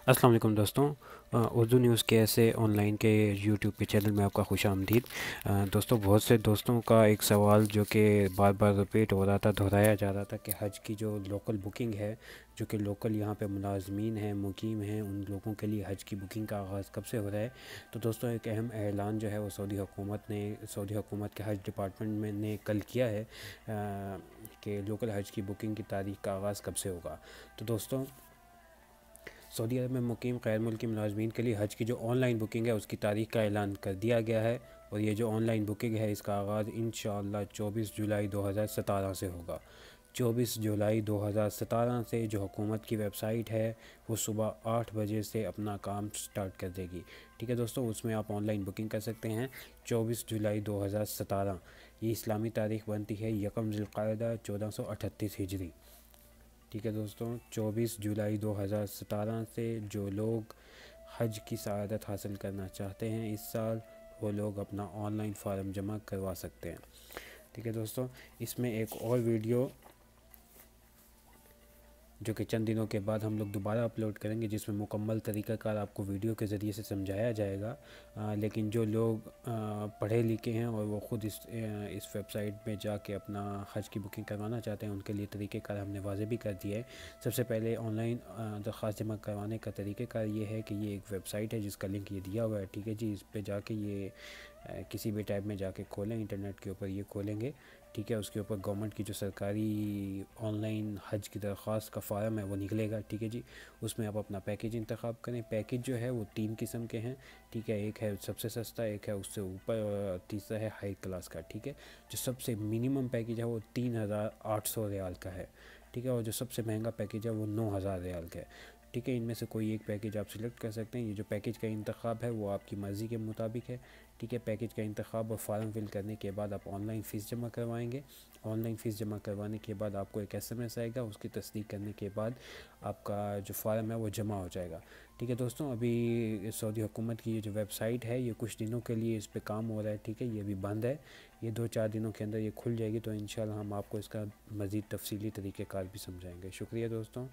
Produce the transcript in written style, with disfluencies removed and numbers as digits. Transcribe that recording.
السلام علیکم دوستوں، اردو نیوز کے ایسے آن لائن کے یوٹیوب کے چینل میں آپ کا خوش آمدید۔ دوستوں، بہت سے دوستوں کا ایک سوال جو کہ بار بار رپیٹ ہو رہا تھا، دہرایا جا رہا تھا کہ حج کی جو لوکل بکنگ ہے، جو کہ لوکل یہاں پہ ملازمین ہیں، مقیم ہیں، ان لوگوں کے لیے حج کی بکنگ کا آغاز کب سے ہو رہا ہے۔ تو دوستوں، ایک اہم اعلان جو ہے وہ سعودی حکومت کے حج ڈپارٹمنٹ میں نے کل کیا ہے کہ لوکل حج کی بکنگ کی تاریخ کا آغاز کب سے ہوگا۔ تو دوستوں، سعودی عرب میں مقیم غیر ملکی ملازمین کے لیے حج کی جو آن لائن بکنگ ہے اس کی تاریخ کا اعلان کر دیا گیا ہے، اور یہ جو آن لائن بکنگ ہے اس کا آغاز انشاءاللہ 24 جولائی 2017 سے ہوگا۔ 24 جولائی 2017 سے جو حکومت کی ویب سائٹ ہے وہ صبح 8 بجے سے اپنا کام سٹارٹ کر دے گی۔ ٹھیک ہے دوستوں، اس میں آپ آن لائن بکنگ کر سکتے ہیں۔ 24 جولائی 2017 یہ اسلامی تاریخ بنتی ہے یکم ذی القعدہ 1438 ہجری۔ ٹھیک ہے دوستوں، 24 جولائی 2017 سے جو لوگ حج کی سعادت حاصل کرنا چاہتے ہیں اس سال، وہ لوگ اپنا آن لائن فارم جمع کروا سکتے ہیں۔ ٹھیک ہے دوستوں، اس میں ایک اور ویڈیو جو کہ چند دنوں کے بعد ہم لوگ دوبارہ اپلوڈ کریں گے، جس میں مکمل طریقہ کار آپ کو ویڈیو کے ذریعے سے سمجھایا جائے گا۔ لیکن جو لوگ پڑھے لکھے ہیں اور وہ خود اس ویب سائٹ میں جا کے اپنا حج کی بکنگ کروانا چاہتے ہیں، ان کے لیے طریقہ کار ہم نے واضح بھی کر دیا ہے۔ سب سے پہلے آن لائن درخواست جمع کروانے کا طریقہ کار یہ ہے کہ یہ ایک ویب سائٹ ہے جس کا لنک یہ دیا ہوا ہے۔ ٹھیک ہے جی، اس پہ جا کے یہ کسی بھی ٹیب میں جا کے کھولیں، انٹرنیٹ کے اوپر یہ کھولیں گے۔ ٹھیک ہے، اس کے اوپر گورنمنٹ کی جو سرکاری آن لائن حج کی درخواست کا فارم ہے وہ نکلے گا۔ ٹھیک ہے جی، اس میں آپ اپنا پیکیج انتخاب کریں۔ پیکیج جو ہے وہ 3 قسم کے ہیں۔ ٹھیک ہے، ایک ہے سب سے سستا، ایک ہے اس سے اوپر، اور تیسرا ہے ہائی کلاس کا۔ ٹھیک ہے، جو سب سے منیمم پیکیج ہے وہ 3800 ریال کا ہے۔ ٹھیک ہے، اور جو سب سے مہنگا پیکیج ہے وہ 9000 ریال کا ہے۔ ٹھیک ہے، ان میں سے کوئی ایک پیکیج آپ سلیکٹ کر سکتے ہیں۔ یہ جو پیکیج کا انتخاب ہے وہ آپ کی مرضی کے مطابق ہے۔ ٹھیک ہے، پیکیج کا انتخاب اور فارم فل کرنے کے بعد آپ آن لائن فیس جمع کروائیں گے۔ آن لائن فیس جمع کروانے کے بعد آپ کو ایک SMS آئے گا، اس کی تصدیق کرنے کے بعد آپ کا جو فارم ہے وہ جمع ہو جائے گا۔ ٹھیک ہے دوستوں، ابھی سعودی حکومت کی یہ جو ویب سائٹ ہے یہ کچھ دنوں کے لیے اس پہ کام ہو رہا ہے۔ ٹھیک ہے، یہ بھی بند ہے، یہ 2-4 دنوں کے اندر یہ کھل جائے گی، تو انشاءاللہ ہم آپ کو اس کا مزید تفصیلی طریقہ کار بھی سمجھائیں گے۔ شکریہ دوستوں۔